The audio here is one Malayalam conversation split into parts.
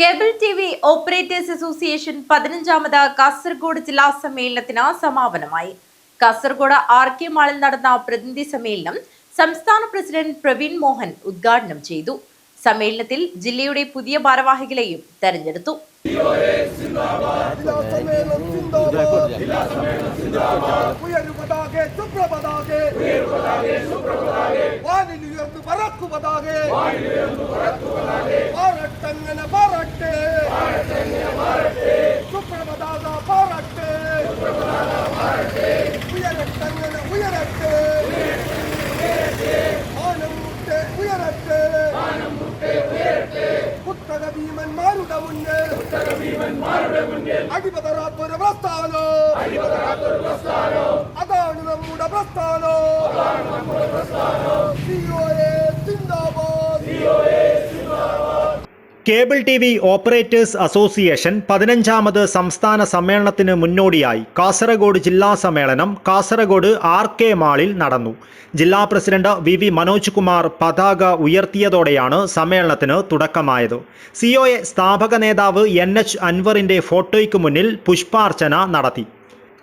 കേബിൾ ടിവി ഓപ്പറേറ്റേഴ്സ് അസോസിയേഷൻ 15ാമത് കാസർഗോഡ് ജില്ലാ സമ്മേളനത്തിന് സമാപനമായി. കാസർഗോഡ് ആർ.കെ. മാളിൽ നടന്ന പ്രതിനിധി സമ്മേളനം സംസ്ഥാന പ്രസിഡന്റ് പ്രവീൺ മോഹൻ ഉദ്ഘാടനം ചെയ്തു. സമ്മേളനത്തിൽ ജില്ലയുടെ പുതിയ ഭാരവാഹികളെയും തെരഞ്ഞെടുത്തു. അടിപതരാത്തൊരു പ്രസ്ഥാനോ അതാണ് നമ്മുടെ പ്രസ്ഥാനോ. കേബിൾ ടിവി ഓപ്പറേറ്റേഴ്സ് അസോസിയേഷൻ 15ാമത് സംസ്ഥാന സമ്മേളനത്തിന് മുന്നോടിയായി കാസർഗോഡ് ജില്ലാ സമ്മേളനം കാസർഗോഡ് ആർ.കെ. മാളിൽ നടന്നു. ജില്ലാ പ്രസിഡന്റ് വി. മനോജ് കുമാർ പതാക ഉയർത്തിയതോടെയാണ് സമ്മേളനത്തിന് തുടക്കമായത്. സിഒഎ സ്ഥാപക നേതാവ് NH അൻവറിന്റെ ഫോട്ടോയ്ക്ക് മുന്നിൽ പുഷ്പാർച്ചന നടത്തി.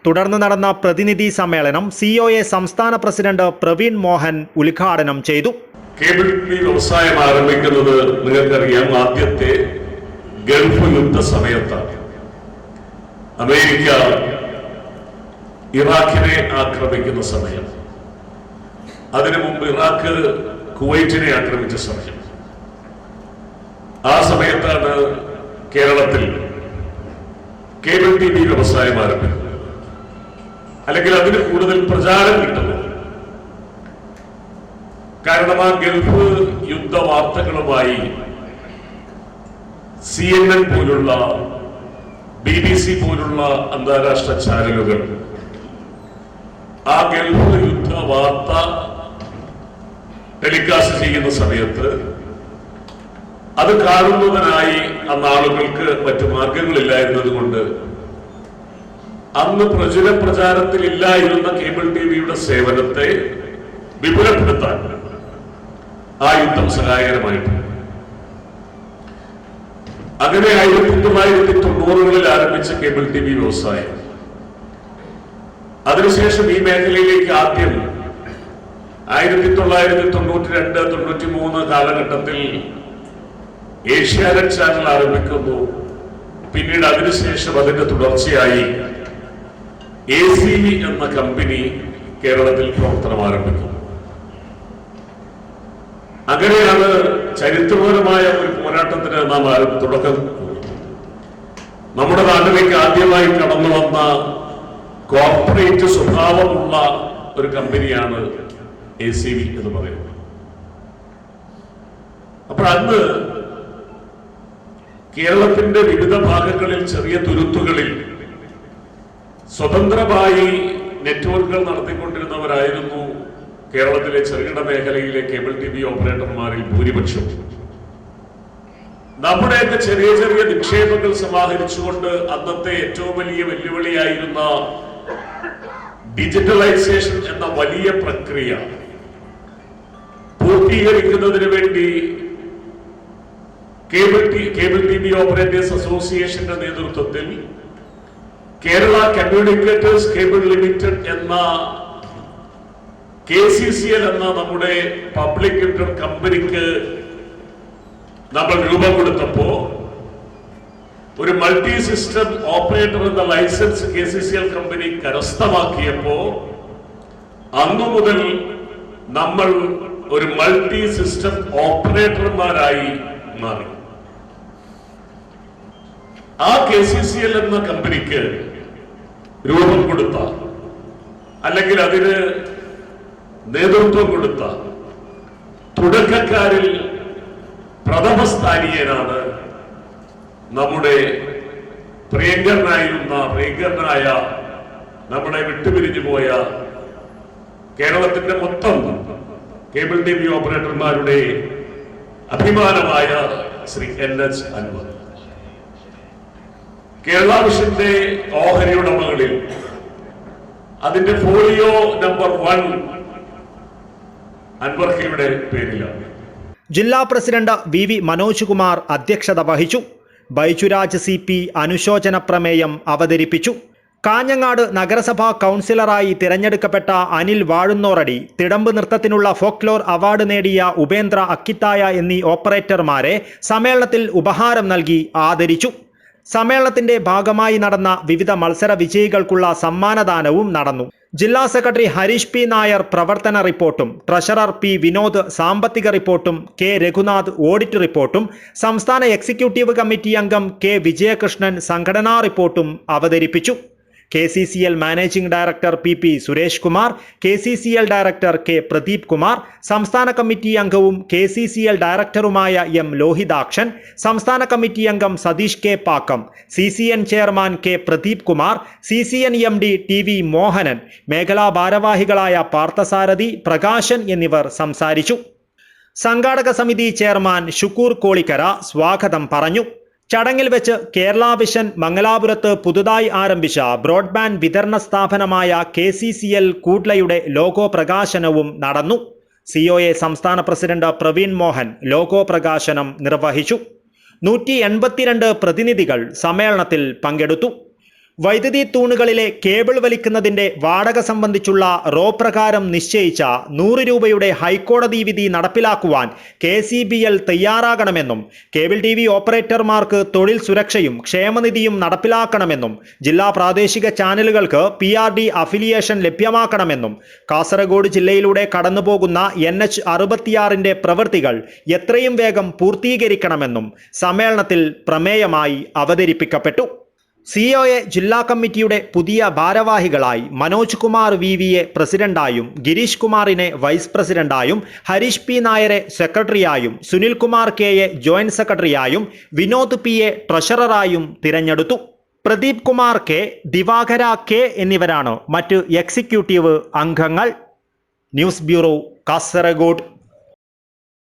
തുടർന്ന് നടന്ന പ്രതിനിധി സമ്മേളനം സിഒഎ സംസ്ഥാന പ്രസിഡന്റ് പ്രവീൺ മോഹൻ ഉദ്ഘാടനം ചെയ്തു. കേബിൾ ടിവി വ്യവസായം ആരംഭിക്കുന്നത് നിങ്ങൾക്കറിയാം, ആദ്യത്തെ ഗൾഫ് യുദ്ധ സമയത്താണ്. അമേരിക്ക ഇറാഖിനെ ആക്രമിക്കുന്ന സമയം, അതിനു മുമ്പ് ഇറാഖ് കുവൈറ്റിനെ ആക്രമിച്ച സമയം. ആ സമയത്താണ് കേരളത്തിൽ കേബിൾ ടിവി വ്യവസായം ആരംഭിക്കുന്നത്, അല്ലെങ്കിൽ അതിന് കൂടുതൽ പ്രചാരം കിട്ടുന്നത്. കാരണം ആ ഗൾഫ് യുദ്ധ വാർത്തകളുമായി CNN പോലുള്ള BBC പോലുള്ള അന്താരാഷ്ട്ര ചാനലുകൾ ആ ഗൾഫ് യുദ്ധ വാർത്ത ടെലികാസ്റ്റ് ചെയ്യുന്ന സമയത്ത് അത് കാണുന്നതിനായി അന്ന് ആളുകൾക്ക് മറ്റു മാർഗങ്ങളില്ലായിരുന്നത് കൊണ്ട് അന്ന് പ്രചാരത്തിലില്ലായിരുന്ന കേബിൾ ടിവിയുടെ സേവനത്തെ വിപുലപ്പെടുത്താൻ ആ യുദ്ധം സഹായകരമായിട്ടുണ്ട്. അങ്ങനെ 1990കളിൽ ആരംഭിച്ച കേബിൾ ടിവി വ്യവസായം അതിനുശേഷം ഈ മേഖലയിലേക്ക് ആദ്യം 1992-93 കാലഘട്ടത്തിൽ ഏഷ്യാനെറ്റ് ചാനൽ ആരംഭിക്കുന്നു. പിന്നീട് അതിനുശേഷം അതിന്റെ തുടർച്ചയായി ACV എന്ന കമ്പനി കേരളത്തിൽ പ്രവർത്തനം ആരംഭിക്കുന്നു. അങ്ങനെയാണ് ചരിത്രപരമായ ഒരു പോരാട്ടത്തിന് നാം തുടക്കം. നമ്മുടെ നാട്ടിലേക്ക് ആദ്യമായി കടന്നു വന്ന കോർപ്പറേറ്റ് സ്വഭാവമുള്ള ഒരു കമ്പനിയാണ് ACV എന്ന് പറയുന്നത്. അപ്പോൾ അന്ന് കേരളത്തിന്റെ വിവിധ ഭാഗങ്ങളിൽ ചെറിയ തുരുത്തുകളിൽ സ്വതന്ത്രമായി നെറ്റ്വർക്കുകൾ നടത്തിക്കൊണ്ടിരുന്നവരായിരുന്നു കേരളത്തിലെ ചെറുകിട മേഖലയിലെ കേബിൾ ടിവി ഓപ്പറേറ്റർമാരിൽ ഭൂരിപക്ഷം. നമ്മുടെയൊക്കെ ചെറിയ ചെറിയ നിക്ഷേപങ്ങൾ സമാഹരിച്ചുകൊണ്ട് അന്നത്തെ ഏറ്റവും വലിയ വെല്ലുവിളിയായിരുന്ന ഡിജിറ്റലൈസേഷൻ എന്ന വലിയ പ്രക്രിയ പൂർത്തീകരിക്കുന്നതിന് വേണ്ടി കേബിൾ ടിവി ഓപ്പറേറ്റേഴ്സ് അസോസിയേഷന്റെ നേതൃത്വത്തിൽ കേരള കമ്മ്യൂണിക്കേറ്റേഴ്സ് കേബിൾ ലിമിറ്റഡ് എന്ന KCCL എന്ന നമ്മുടെ പബ്ലിക് ലിമിറ്റഡ് കമ്പനിക്ക് നമ്മൾ രൂപം കൊടുത്തപ്പോ ഒരു മൾട്ടി സിസ്റ്റം ഓപ്പറേറ്റർ എന്ന ലൈസൻസ് KCCL കമ്പനി കരസ്ഥമാക്കിയപ്പോ അന്നു മുതൽ നമ്മൾ ഒരു മൾട്ടി സിസ്റ്റം ഓപ്പറേറ്റർമാരായി മാറി. ആ KCCL എന്ന കമ്പനിക്ക് രൂപം കൊടുത്ത, അല്ലെങ്കിൽ അതിന് നേതൃത്വം കൊടുത്ത തുടക്കക്കാരിൽ പ്രഥമസ്ഥാനീയനാണ് നമ്മുടെ പ്രിയങ്കരനായ നമ്മുടെ വിട്ടുപിരിഞ്ഞു പോയ കേരളത്തിന്റെ മൊത്തം കേബിൾ ടിവി ഓപ്പറേറ്റർമാരുടെ അഭിമാനമായ ശ്രീ NH അൻവർ. കേരള വിഷന്റെ ഓഹരി ഉടമകളിൽ അതിന്റെ ഫോളിയോ നമ്പർ 1 അൻവർക്കയുടെ പേരിലാണ്. ജില്ലാ പ്രസിഡന്റ് വി. മനോജ് കുമാർ അധ്യക്ഷത വഹിച്ചു. ബൈജുരാജ് CP അനുശോചന പ്രമേയം അവതരിപ്പിച്ചു. കാഞ്ഞങ്ങാട് നഗരസഭാ കൗൺസിലറായി തിരഞ്ഞെടുക്കപ്പെട്ട അനിൽ വാഴുന്നോറടി, തിടമ്പ് നൃത്തത്തിനുള്ള ഫോക്ലോർ അവാർഡ് നേടിയ ഉപേന്ദ്ര അക്കിത്തായ എന്നീ ഓപ്പറേറ്റർമാരെ സമ്മേളനത്തിൽ ഉപഹാരം നൽകി ആദരിച്ചു. സമ്മേളനത്തിന്റെ ഭാഗമായി നടന്ന വിവിധ മത്സര വിജയികൾക്കുള്ള സമ്മാനദാനവും നടന്നു. ജില്ലാ സെക്രട്ടറി ഹരീഷ് P. നായർ പ്രവർത്തന റിപ്പോർട്ടും, ട്രഷറർ P. വിനോദ് സാമ്പത്തിക റിപ്പോർട്ടും, K. രഘുനാഥ് ഓഡിറ്റ് റിപ്പോർട്ടും, സംസ്ഥാന എക്സിക്യൂട്ടീവ് കമ്മിറ്റി അംഗം K. വിജയകൃഷ്ണൻ സംഘടനാ റിപ്പോർട്ടും അവതരിപ്പിച്ചു. KCCL managing director PP. Suresh Kumar, KCCL director K. Pradeep Kumar, സംസ്ഥാന കമ്മിറ്റി അംഗവും KCCL ഡയറക്ടറുമായ M. ലോഹിതാക്ഷൻ, സംസ്ഥാന കമ്മിറ്റി അംഗം Satheesh K. Pakkam, CCN chairman K. Pradeep Kumar, CCN MD TV. Mohanan, മേഖലാ ഭാരവാഹികളായ പാർത്ഥസാരഥി, പ്രകാശൻ എന്നിവർ സംസാരിച്ചു. സംഘാടക സമിതി ചെയർമാൻ ഷുക്കൂർ കോളിക്കര സ്വാഗതം പറഞ്ഞു. ചടങ്ങിൽ വെച്ച് കേരള വിഷൻ മംഗലാപുരത്ത് പുതുതായി ആരംഭിച്ച ബ്രോഡ്ബാൻഡ് വിതരണ സ്ഥാപനമായ KCCL കൂഡ്ലയുടെ ലോഗോ പ്രകാശനവും നടന്നു. COA സംസ്ഥാന പ്രസിഡന്റ് പ്രവീൺ മോഹൻ ലോഗോ പ്രകാശനം നിർവഹിച്ചു. 182 പ്രതിനിധികൾ സമ്മേളനത്തിൽ പങ്കെടുത്തു. വൈദ്യുതി തൂണുകളിലെ കേബിൾ വലിക്കുന്നതിന്റെ വാടക സംബന്ധിച്ചുള്ള റോ പ്രകാരം നിശ്ചയിച്ച 100 രൂപയുടെ ഹൈക്കോടതി വിധി നടപ്പിലാക്കുവാൻ KCBL തയ്യാറാകണമെന്നും കേബിൾ TV ഓപ്പറേറ്റർമാർക്ക് തൊഴിൽ സുരക്ഷയും ക്ഷേമനിധിയും നടപ്പിലാക്കണമെന്നും ജില്ലാ പ്രാദേശിക ചാനലുകൾക്ക് PRD അഫിലിയേഷൻ ലഭ്യമാക്കണമെന്നും കാസർഗോഡ് ജില്ലയിലൂടെ കടന്നുപോകുന്ന NH 66ന്റെ പ്രവൃത്തികൾ എത്രയും വേഗം പൂർത്തീകരിക്കണമെന്നും സമ്മേളനത്തിൽ പ്രമേയമായി അവതരിപ്പിക്കപ്പെട്ടു. COA ജില്ലാ കമ്മിറ്റിയുടെ പുതിയ ഭാരവാഹികളായി മനോജ് കുമാർ VVയെ പ്രസിഡന്റായും, ഗിരീഷ് കുമാറിനെ വൈസ് പ്രസിഡന്റായും, ഹരീഷ് P. നായരെ സെക്രട്ടറിയായും, സുനിൽ കുമാർ KA ജോയിന്റ് സെക്രട്ടറിയായും, വിനോദ് PA ട്രഷററായും തിരഞ്ഞെടുത്തു. പ്രദീപ് കുമാർ K, ദിവാകര K എന്നിവരാണ് മറ്റ് എക്സിക്യൂട്ടീവ് അംഗങ്ങൾ. News bureau, Kasaragod.